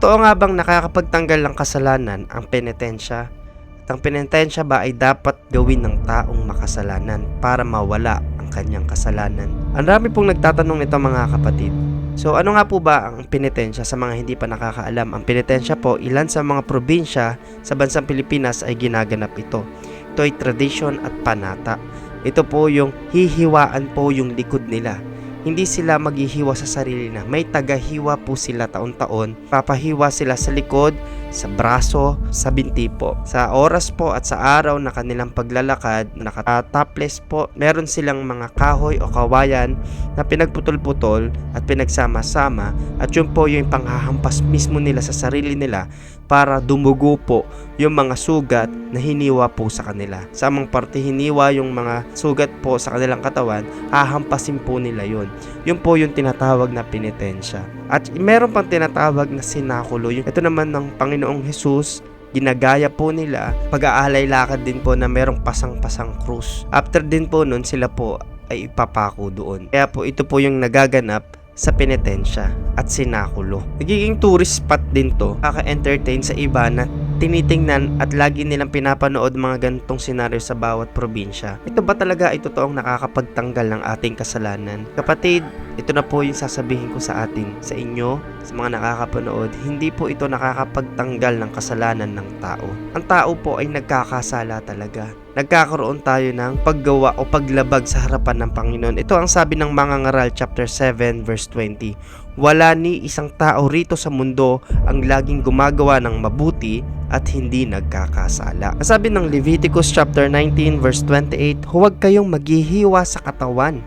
Totoo nga bang nakakapagtanggal ng kasalanan ang penitensya? At ang penitensya ba ay dapat gawin ng taong makasalanan para mawala ang kanyang kasalanan? Ang dami pong nagtatanong nito mga kapatid. So ano nga po ba ang penitensya sa mga hindi pa nakakaalam? Ang penitensya po, ilan sa mga probinsya sa bansang Pilipinas ay ginaganap ito. Ito ay tradisyon at panata. Ito po yung hihiwaan po yung likod nila. Hindi sila maghihiwa sa sarili na. May tagahiwa po sila taon-taon. Papahiwa sila sa likod, sa braso, sa binti po. Sa oras po at sa araw na kanilang paglalakad, nakatopless po, meron silang mga kahoy o kawayan na pinagputol-putol at pinagsama-sama, at yun po yung panghahampas mismo nila sa sarili nila para dumugo po yung mga sugat na hiniwa po sa kanila. Sa amang parte hiniwa yung mga sugat po sa kanilang katawan, hahampasin po nila yun. Yun po yung tinatawag na penitensya. At meron pang tinatawag na sinakulo. Ito naman ng Panginoong Hesus, ginagaya po nila. Pag-aalay lakad din po na merong pasang-pasang krus. After din po nun, sila po ay ipapako doon. Kaya po ito po yung nagaganap sa penitensya at sinakulo. Nagiging tourist spot din to, kaka-entertain sa iba na tinitingnan at lagi nilang pinapanood mga ganitong senaryo sa bawat probinsya. Ito ba talaga ay totoong nakakapagtanggal ng ating kasalanan? Kapatid, ito na po yung sasabihin ko sa atin, sa inyo, sa mga nakakapanood, hindi po ito nakakapagtanggal ng kasalanan ng tao. Ang tao po ay nagkakasala talaga. Nagkakaroon tayo ng paggawa o paglabag sa harapan ng Panginoon. Ito ang sabi ng Mangangaral chapter 7 verse 20. Wala ni isang tao rito sa mundo ang laging gumagawa ng mabuti at hindi nagkakasala. Ang sabi ng Leviticus chapter 19 verse 28, huwag kayong maghihiwa sa katawan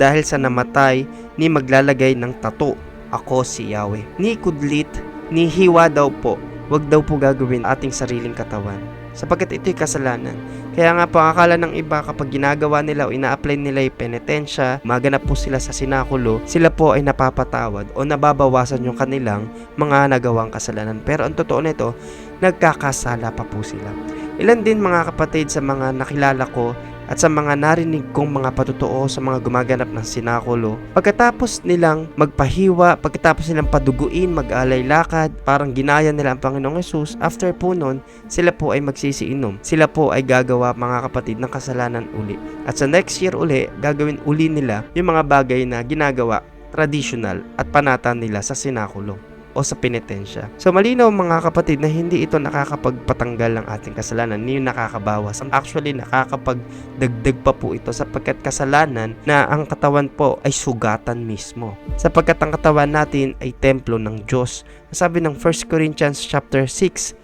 dahil sa namatay ni maglalagay ng tato. Ako si Yahweh. Ni kudlit, ni hiwa daw po. Huwag daw po gagawin ating sariling katawan, sapagkat ito'y kasalanan. Kaya nga po, akala ng iba kapag ginagawa nila o ina-apply nila yung penitensya, maganap po sila sa sinakulo, sila po ay napapatawad o nababawasan yung kanilang mga nagawang kasalanan. Pero ang totoo nito, nagkakasala pa po sila. Ilan din mga kapatid sa mga nakilala ko at sa mga narinig kong mga patotoo sa mga gumaganap ng sinakulo, pagkatapos nilang magpahiwa, pagkatapos nilang paduguin, mag-alay lakad, parang ginaya nila ang Panginoong Hesus, after po nun, sila po ay magsisiinom. Sila po ay gagawa mga kapatid ng kasalanan uli. At sa next year uli, gagawin uli nila yung mga bagay na ginagawa, traditional at panata nila sa sinakulo o sa penitensya. So malinaw mga kapatid na hindi ito nakakapagpatanggal ng ating kasalanan, hindi yung nakakabawas. Actually nakakapagdagdag pa po ito, sapagkat kasalanan na ang katawan po ay sugatan mismo. Sapagkat ang katawan natin ay templo ng Diyos. Sabi ng 1 Corinthians chapter 6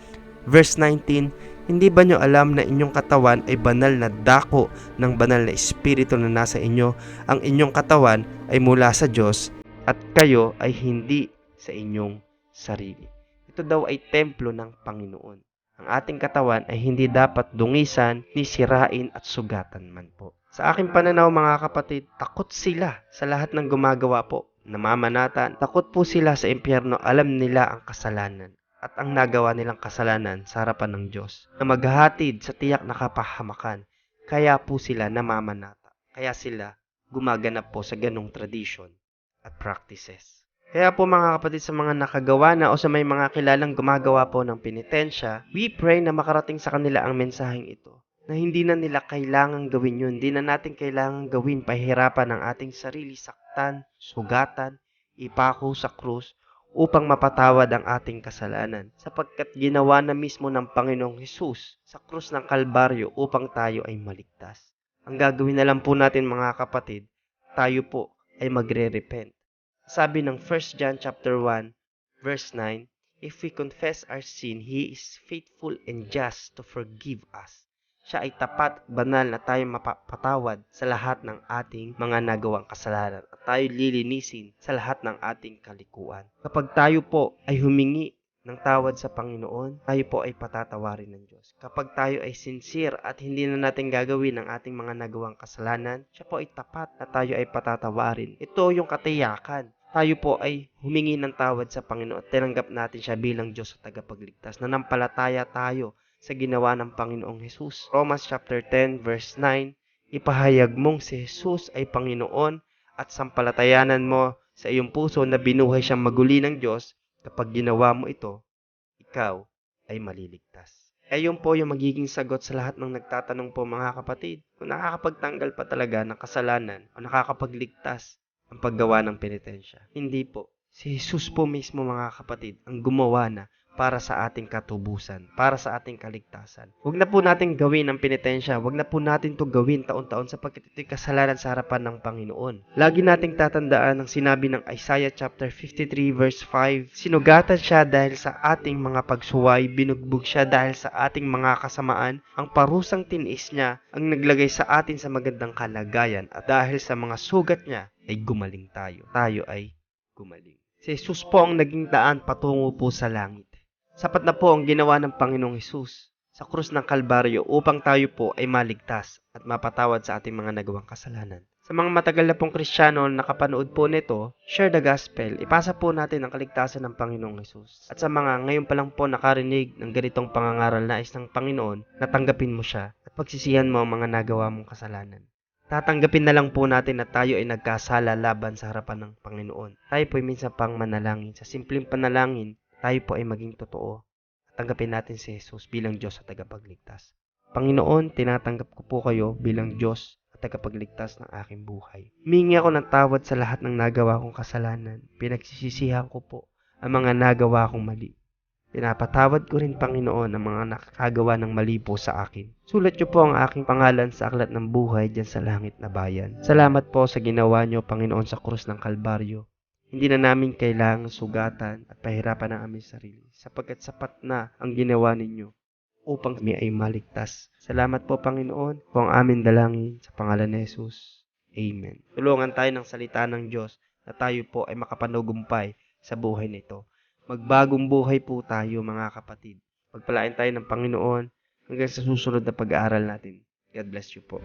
verse 19, hindi ba nyo alam na inyong katawan ay banal na dako ng banal na espiritu na nasa inyo? Ang inyong katawan ay mula sa Diyos at kayo ay hindi sa inyong sarili. Ito daw ay templo ng Panginoon. Ang ating katawan ay hindi dapat dungisan, ni sirain at sugatan man po. Sa aking pananaw mga kapatid, takot sila sa lahat ng gumagawa po, namamanatan. Takot po sila sa impyerno, alam nila ang kasalanan at ang nagawa nilang kasalanan sa harapan ng Diyos na maghahatid sa tiyak na kapahamakan. Kaya po sila namamanata. Kaya sila gumaganap po sa ganong tradition at practices. Kaya po mga kapatid, sa mga nakagawa na o sa may mga kilalang gumagawa po ng penitensya, we pray na makarating sa kanila ang mensaheng ito, na hindi na nila kailangang gawin yun. Hindi na natin kailangang gawin pahirapan ang ating sarili, saktan, sugatan, ipako sa krus upang mapatawad ang ating kasalanan, sapagkat ginawa na mismo ng Panginoong Hesus sa krus ng Kalbaryo upang tayo ay maligtas. Ang gagawin na lang po natin mga kapatid, tayo po ay magre-repent. Sabi ng 1 John chapter 1 verse 9, if we confess our sin, He is faithful and just to forgive us. Siya ay tapat, banal na tayo mapapatawad sa lahat ng ating mga nagawang kasalanan at tayo lilinisin sa lahat ng ating kalikuan. Kapag tayo po ay humingi ng tawad sa Panginoon, tayo po ay patatawarin ng Diyos. Kapag tayo ay sincere at hindi na natin gagawin ang ating mga nagawang kasalanan, siya po ay tapat na tayo ay patatawarin. Ito yung katiyakan. Tayo po ay humingi ng tawad sa Panginoon at tinanggap natin siya bilang Diyos at tagapagligtas. Nanampalataya tayo sa ginawa ng Panginoong Hesus. Romans chapter 10 verse 9, ipahayag mong si Hesus ay Panginoon at sampalatayanan mo sa iyong puso na binuhay siyang maguli ng Diyos Kapag ginawa mo ito, ikaw ay maliligtas. Yun po yung magiging sagot sa lahat ng nagtatanong po mga kapatid. Kung nakakapagtanggal pa talaga ng kasalanan o nakakapagligtas ang paggawa ng penitensya. Hindi po. Si Jesus po mismo mga kapatid ang gumawa na para sa ating katubusan, para sa ating kaligtasan. Huwag na po natin gawin ang penitensya, huwag na po natin to gawin taon-taon sapagkat ito'y kasalanan sa harapan ng Panginoon. Lagi nating tatandaan ang sinabi ng Isaiah chapter 53 verse 5, sinugatan siya dahil sa ating mga pagsuway, binugbog siya dahil sa ating mga kasamaan, ang parusang tiniis niya ang naglagay sa atin sa magandang kalagayan at dahil sa mga sugat niya ay gumaling tayo. Tayo ay gumaling. Si Jesus po ang naging daan patungo po sa langit. Sapat na po ang ginawa ng Panginoong Hesus sa krus ng Kalbaryo upang tayo po ay maligtas at mapatawad sa ating mga nagawang kasalanan. Sa mga matagal na pong Kristiyano na nakapanood po nito, share the gospel, ipasa po natin ang kaligtasan ng Panginoong Hesus. At sa mga ngayon pa lang po nakarinig ng ganitong pangangaral nais ng Panginoon, natanggapin mo siya at pagsisihan mo ang mga nagawa mong kasalanan. Tatanggapin na lang po natin na tayo ay nagkasala laban sa harapan ng Panginoon. Tayo po ay minsan pang manalangin. Sa simpleng panalangin, tayo po ay maging totoo at tanggapin natin si Jesus bilang Diyos at tagapagligtas. Panginoon, tinatanggap ko po kayo bilang Diyos at tagapagligtas ng aking buhay. Humingi ako ng tawad sa lahat ng nagawa kong kasalanan. Pinagsisisihan ko po ang mga nagawa kong mali. Pinapatawad ko rin, Panginoon, ang mga nakakagawa ng mali po sa akin. Sulat niyo po ang aking pangalan sa aklat ng buhay diyan sa langit na bayan. Salamat po sa ginawa niyo, Panginoon, sa krus ng Kalbaryo. Hindi na namin kailangang sugatan at pahirapan ang aming sarili sapagkat sapat na ang ginawa ninyo upang kami ay maligtas. Salamat po, Panginoon, po ang aming dalangin sa pangalan ni Jesus. Amen. Tulungan tayo ng salita ng Diyos na tayo po ay makapanugumpay sa buhay nito. Magbagong buhay po tayo mga kapatid. Pagpalain tayo ng Panginoon hanggang sa susunod na pag-aaral natin. God bless you po.